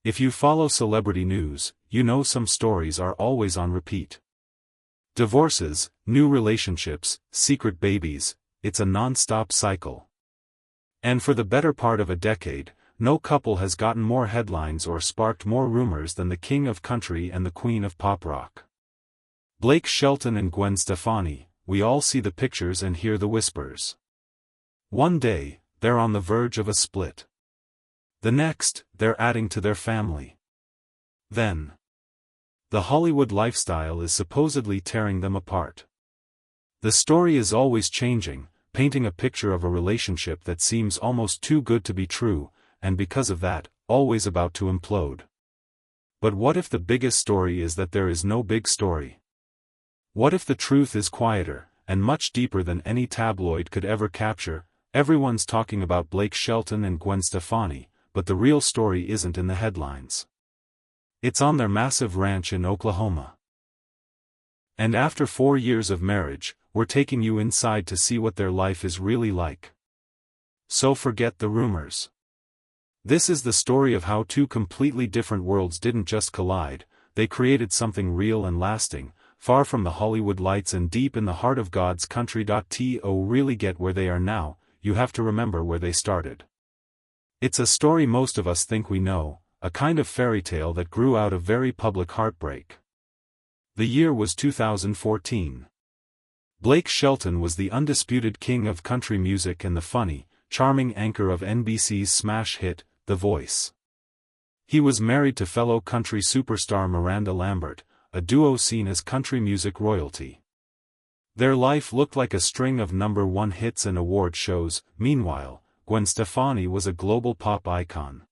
If you follow celebrity news, you know some stories are always on repeat. Divorces, new relationships, secret babies, it's a non-stop cycle. And for the better part of a decade, no couple has gotten more headlines or sparked more rumors than the king of country and the queen of pop rock. Blake Shelton and Gwen Stefani, we all see the pictures and hear the whispers. One day, they're on the verge of a split. The next, they're adding to their family. Then, the Hollywood lifestyle is supposedly tearing them apart. The story is always changing, painting a picture of a relationship that seems almost too good to be true, and because of that, always about to implode. But what if the biggest story is that there is no big story? What if the truth is quieter, and much deeper than any tabloid could ever capture? Everyone's talking about Blake Shelton and Gwen Stefani, but the real story isn't in the headlines. It's on their massive ranch in Oklahoma. And after 4 years of marriage, we're taking you inside to see what their life is really like. So forget the rumors. This is the story of how two completely different worlds didn't just collide, they created something real and lasting, far from the Hollywood lights and deep in the heart of God's country. To really get where they are now, you have to remember where they started. It's a story most of us think we know, a kind of fairy tale that grew out of very public heartbreak. The year was 2014. Blake Shelton was the undisputed king of country music and the funny, charming anchor of NBC's smash hit, The Voice. He was married to fellow country superstar Miranda Lambert, a duo seen as country music royalty. Their life looked like a string of #1 hits and award shows. Meanwhile, Gwen Stefani was a global pop icon.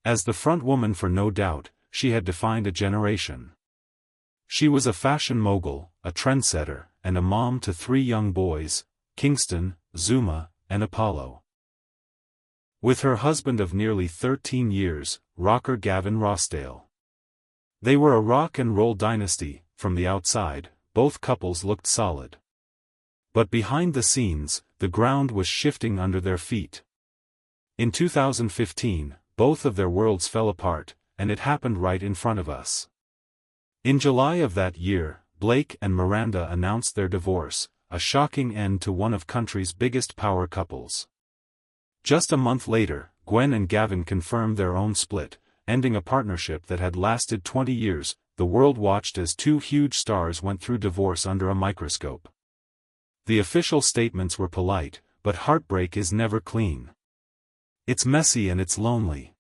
As the frontwoman for No Doubt, she had defined a generation. She was a fashion mogul, a trendsetter, and a mom to 3 young boys, Kingston, Zuma, and Apollo. With her husband of nearly 13 years, rocker Gavin Rossdale. They were a rock and roll dynasty. From the outside, both couples looked solid. But behind the scenes, the ground was shifting under their feet. In 2015, both of their worlds fell apart, and it happened right in front of us. In July of that year, Blake and Miranda announced their divorce, a shocking end to one of country's biggest power couples. Just a month later, Gwen and Gavin confirmed their own split, ending a partnership that had lasted 20 years. The world watched as two huge stars went through divorce under a microscope. The official statements were polite, but heartbreak is never clean. It's messy and it's lonely.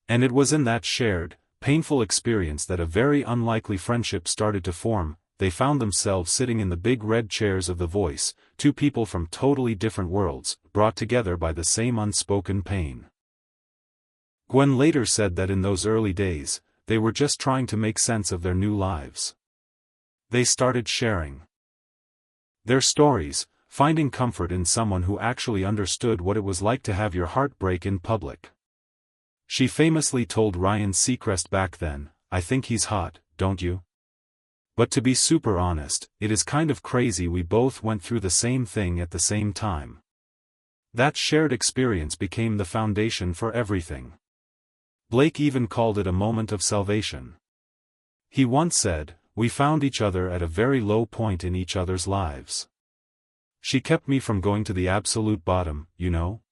And it was in that shared, painful experience that a very unlikely friendship started to form. They found themselves sitting in the big red chairs of The Voice, two people from totally different worlds, brought together by the same unspoken pain. Gwen later said that in those early days, they were just trying to make sense of their new lives. They started sharing their stories, finding comfort in someone who actually understood what it was like to have your heart break in public. She famously told Ryan Seacrest back then, "I think he's hot, don't you? But to be super honest, it is kind of crazy we both went through the same thing at the same time." That shared experience became the foundation for everything. Blake even called it a moment of salvation. He once said, "We found each other at a very low point in each other's lives. She kept me from going to the absolute bottom, you know?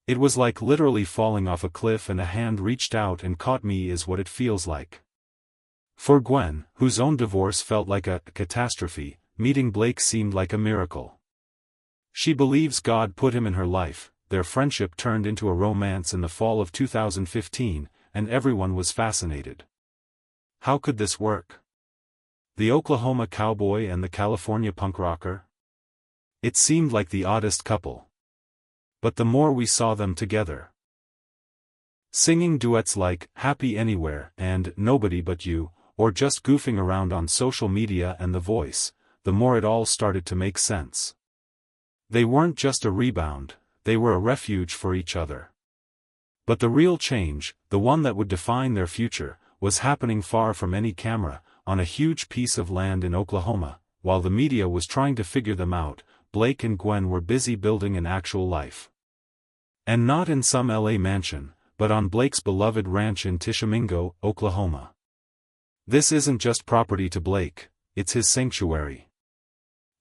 It was like literally falling off a cliff and a hand reached out and caught me is what it feels like." For Gwen, whose own divorce felt like a catastrophe, meeting Blake seemed like a miracle. She believes God put him in her life. Their friendship turned into a romance in the fall of 2015, and everyone was fascinated. How could this work? The Oklahoma cowboy and the California punk rocker? It seemed like the oddest couple. But the more we saw them together, singing duets like "Happy Anywhere" and "Nobody But You," or just goofing around on social media and The Voice, the more it all started to make sense. They weren't just a rebound, they were a refuge for each other. But the real change, the one that would define their future, was happening far from any camera, on a huge piece of land in Oklahoma. While the media was trying to figure them out, Blake and Gwen were busy building an actual life. And not in some LA mansion, but but on Blake's beloved ranch in Tishomingo, Oklahoma. This isn't just property to Blake, it's his sanctuary.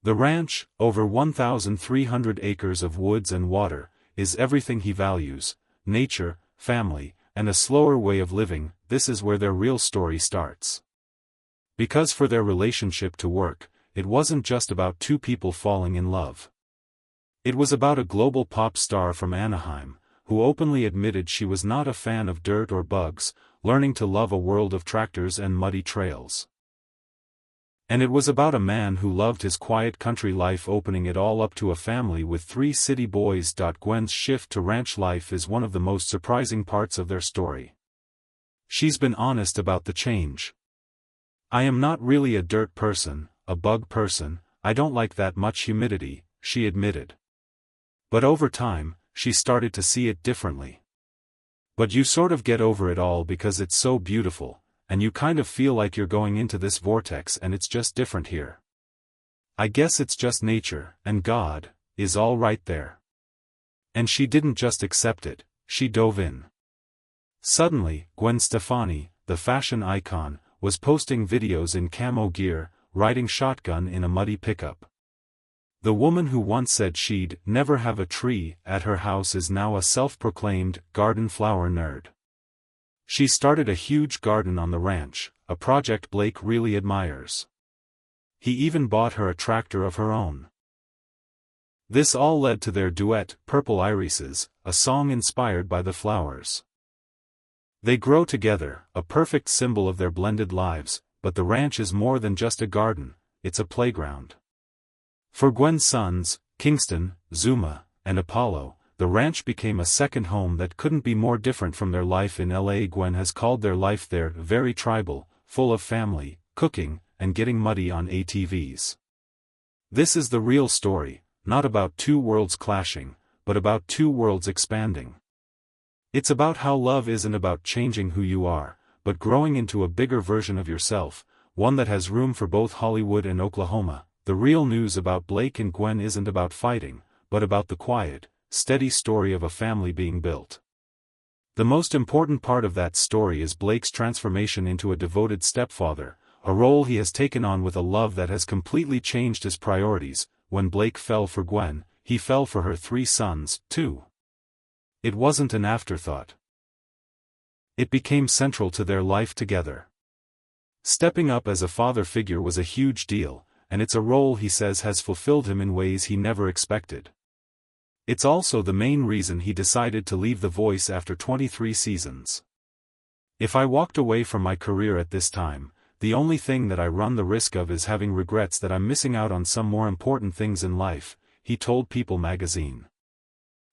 The ranch, over 1,300 acres of woods and water, is everything he values: nature, family, and a slower way of living. This is where their real story starts. Because for their relationship to work, it wasn't just about two people falling in love. It was about a global pop star from Anaheim, who openly admitted she was not a fan of dirt or bugs, learning to love a world of tractors and muddy trails. And it was about a man who loved his quiet country life, opening it all up to a family with 3 city boys. Gwen's shift to ranch life is one of the most surprising parts of their story. She's been honest about the change. "I am not really a dirt person, a bug person, I don't like that much humidity," she admitted. But over time, she started to see it differently. "But you sort of get over it all because it's so beautiful, and you kind of feel like you're going into this vortex and it's just different here. I guess it's just nature, and God is all right there." And she didn't just accept it, she dove in. Suddenly, Gwen Stefani, the fashion icon, was posting videos in camo gear, riding shotgun in a muddy pickup. The woman who once said she'd never have a tree at her house is now a self-proclaimed garden flower nerd. She started a huge garden on the ranch, a project Blake really admires. He even bought her a tractor of her own. This all led to their duet, Purple Irises, a song inspired by the flowers. They grow together, a perfect symbol of their blended lives, but the ranch is more than just a garden, it's a playground. For Gwen's sons, Kingston, Zuma, and Apollo, the ranch became a second home that couldn't be more different from their life in LA. Gwen has called their life there very tribal, full of family, cooking, and getting muddy on ATVs. This is the real story, not about two worlds clashing, but about two worlds expanding. It's about how love isn't about changing who you are, but growing into a bigger version of yourself, one that has room for both Hollywood and Oklahoma. The real news about Blake and Gwen isn't about fighting, but about the quiet, steady story of a family being built. The most important part of that story is Blake's transformation into a devoted stepfather, a role he has taken on with a love that has completely changed his priorities. When Blake fell for Gwen, he fell for her 3 sons, too. It wasn't an afterthought. It became central to their life together. Stepping up as a father figure was a huge deal, and it's a role he says has fulfilled him in ways he never expected. It's also the main reason he decided to leave The Voice after 23 seasons. "If I walked away from my career at this time, the only thing that I run the risk of is having regrets that I'm missing out on some more important things in life," he told People magazine.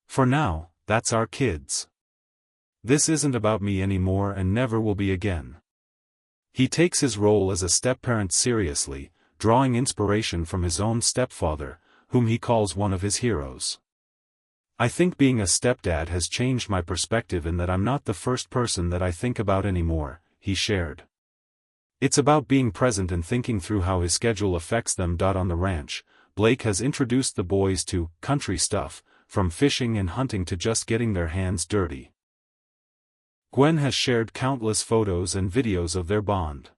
"For now, that's our kids. This isn't about me anymore and never will be again." He takes his role as a step-parent seriously, drawing inspiration from his own stepfather, whom he calls one of his heroes. "I think being a stepdad has changed my perspective in that I'm not the first person that I think about anymore," he shared. It's about being present and thinking through how his schedule affects them. On the ranch, Blake has introduced the boys to country stuff, from fishing and hunting to just getting their hands dirty. Gwen has shared countless photos and videos of their bond.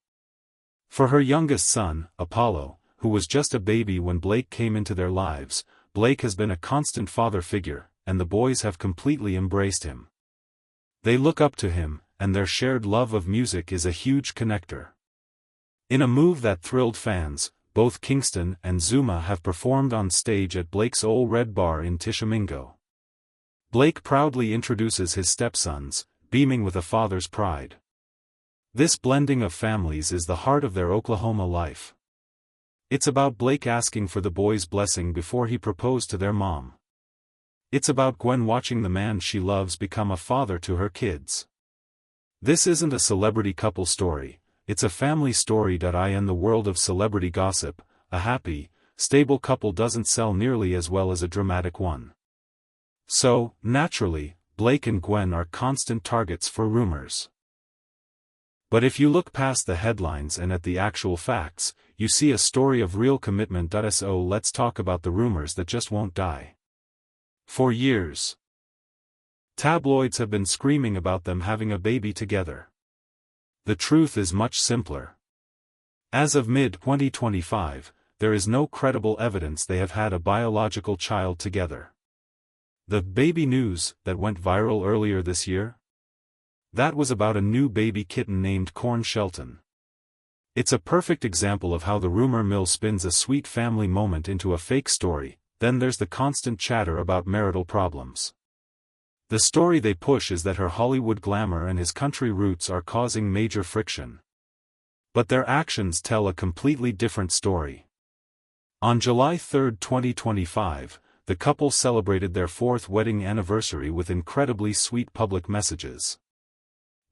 For her youngest son, Apollo, who was just a baby when Blake came into their lives, Blake has been a constant father figure, and the boys have completely embraced him. They look up to him, and their shared love of music is a huge connector. In a move that thrilled fans, both Kingston and Zuma have performed on stage at Blake's Ole Red Bar in Tishomingo. Blake proudly introduces his stepsons, beaming with a father's pride. This blending of families is the heart of their Oklahoma life. It's about Blake asking for the boys' blessing before he proposed to their mom. It's about Gwen watching the man she loves become a father to her kids. This isn't a celebrity couple story, it's a family story. In the world of celebrity gossip, a happy, stable couple doesn't sell nearly as well as a dramatic one. So, naturally, Blake and Gwen are constant targets for rumors. But if you look past the headlines and at the actual facts, you see a story of real commitment. So let's talk about the rumors that just won't die. For years, Tabloids have been screaming about them having a baby together. The truth is much simpler. As of mid-2025, there is no credible evidence they have had a biological child together. The baby news that went viral earlier this year? That was about a new baby kitten named Shelton. It's a perfect example of how the rumor mill spins a sweet family moment into a fake story. Then there's the constant chatter about marital problems. The story they push is that her Hollywood glamour and his country roots are causing major friction. But their actions tell a completely different story. On July 3, 2025, the couple celebrated their 4th wedding anniversary with incredibly sweet public messages.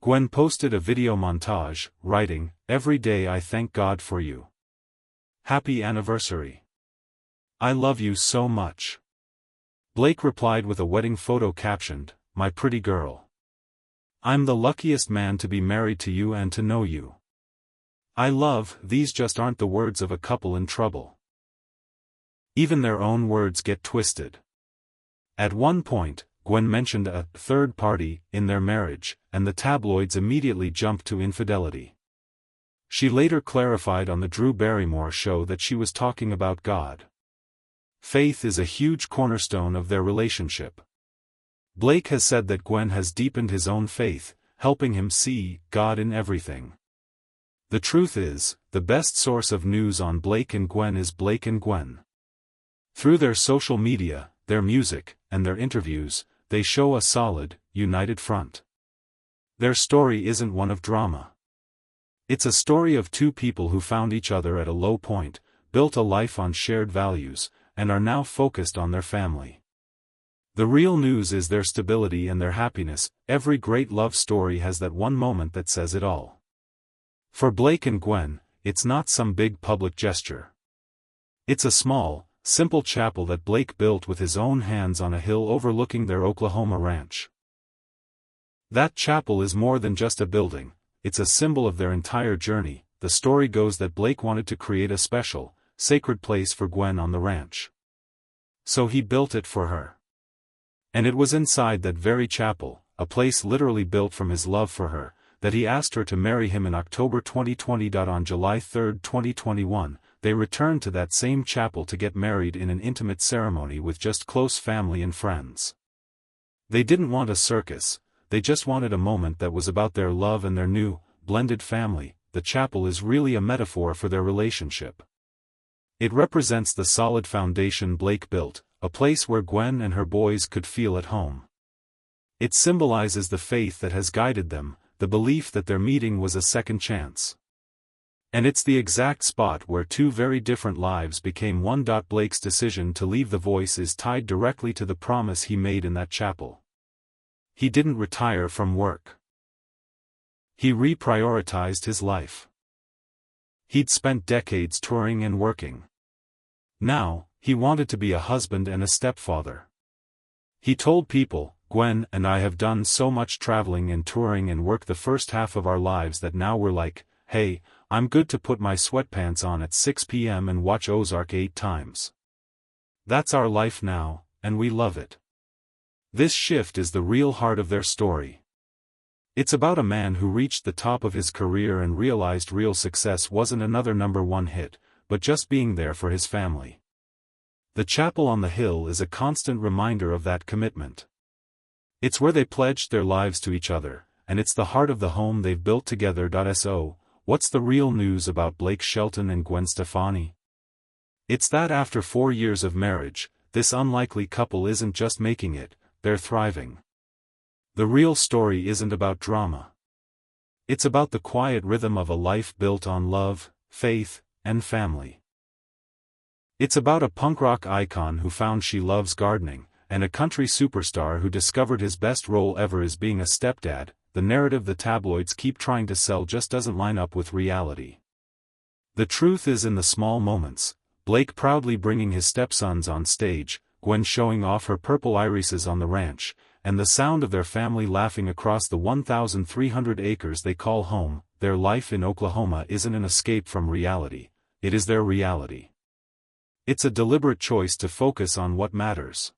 Gwen posted a video montage, writing, "Every day I thank God for you. Happy anniversary. I love you so much." Blake replied with a wedding photo captioned, "My pretty girl. I'm the luckiest man to be married to you and to know you. I love." These just aren't the words of a couple in trouble. Even their own words get twisted. At one point, Gwen mentioned a third party in their marriage, and the tabloids immediately jumped to infidelity. She later clarified on the Drew Barrymore show that she was talking about God. Faith is a huge cornerstone of their relationship. Blake has said that Gwen has deepened his own faith, helping him see God in everything. The truth is, the best source of news on Blake and Gwen is Blake and Gwen. Through their social media, their music, and their interviews, they show a solid, united front. Their story isn't one of drama. It's a story of two people who found each other at a low point, built a life on shared values, and are now focused on their family. The real news is their stability and their happiness. Every great love story has that one moment that says it all. For Blake and Gwen, it's not some big public gesture. It's a small, simple chapel that Blake built with his own hands on a hill overlooking their Oklahoma ranch. That chapel is more than just a building, it's a symbol of their entire journey. The story goes that Blake wanted to create a special, sacred place for Gwen on the ranch. So he built it for her. And it was inside that very chapel, a place literally built from his love for her, that he asked her to marry him in October 2020. On July 3, 2021, they returned to that same chapel to get married in an intimate ceremony with just close family and friends. They didn't want a circus, they just wanted a moment that was about their love and their new, blended family. The chapel is really a metaphor for their relationship. It represents the solid foundation Blake built, a place where Gwen and her boys could feel at home. It symbolizes the faith that has guided them, the belief that their meeting was a second chance. And it's the exact spot where two very different lives became one. Blake's decision to leave The Voice is tied directly to the promise he made in that chapel. He didn't retire from work. He reprioritized his life. He'd spent decades touring and working. Now, he wanted to be a husband and a stepfather. He told people, "Gwen and I have done so much traveling and touring and work the first half of our lives that now we're like, hey, I'm good to put my sweatpants on at 6 p.m. and watch Ozark 8 times. That's our life now, and we love it." This shift is the real heart of their story. It's about a man who reached the top of his career and realized real success wasn't another #1 hit, but just being there for his family. The chapel on the hill is a constant reminder of that commitment. It's where they pledged their lives to each other, and it's the heart of the home they've built together. So, what's the real news about Blake Shelton and Gwen Stefani? It's that after 4 years of marriage, this unlikely couple isn't just making it, they're thriving. The real story isn't about drama. It's about the quiet rhythm of a life built on love, faith, and family. It's about a punk rock icon who found she loves gardening, and a country superstar who discovered his best role ever is being a stepdad. The narrative the tabloids keep trying to sell just doesn't line up with reality. The truth is in the small moments, Blake proudly bringing his stepsons on stage, Gwen showing off her purple irises on the ranch, and the sound of their family laughing across the 1,300 acres they call home. Their life in Oklahoma isn't an escape from reality, it is their reality. It's a deliberate choice to focus on what matters.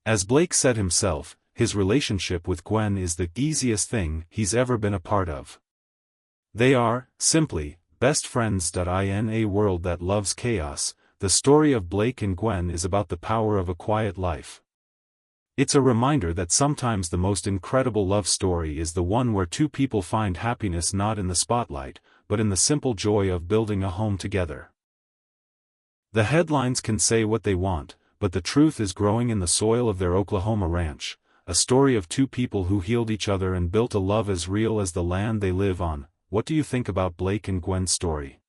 As Blake said himself, his relationship with Gwen is the easiest thing he's ever been a part of. They are, simply, best friends. In a world that loves chaos, the story of Blake and Gwen is about the power of a quiet life. It's a reminder that sometimes the most incredible love story is the one where two people find happiness not in the spotlight, but in the simple joy of building a home together. The headlines can say what they want, but the truth is growing in the soil of their Oklahoma ranch, a story of two people who healed each other and built a love as real as the land they live on. What do you think about Blake and Gwen's story?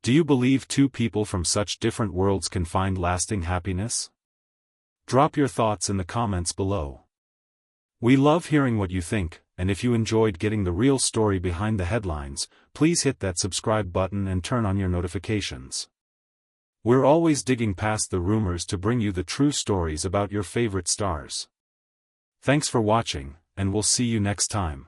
Do you believe two people from such different worlds can find lasting happiness? Drop your thoughts in the comments below. We love hearing what you think, and if you enjoyed getting the real story behind the headlines, please hit that subscribe button and turn on your notifications. We're always digging past the rumors to bring you the true stories about your favorite stars. Thanks for watching, and we'll see you next time.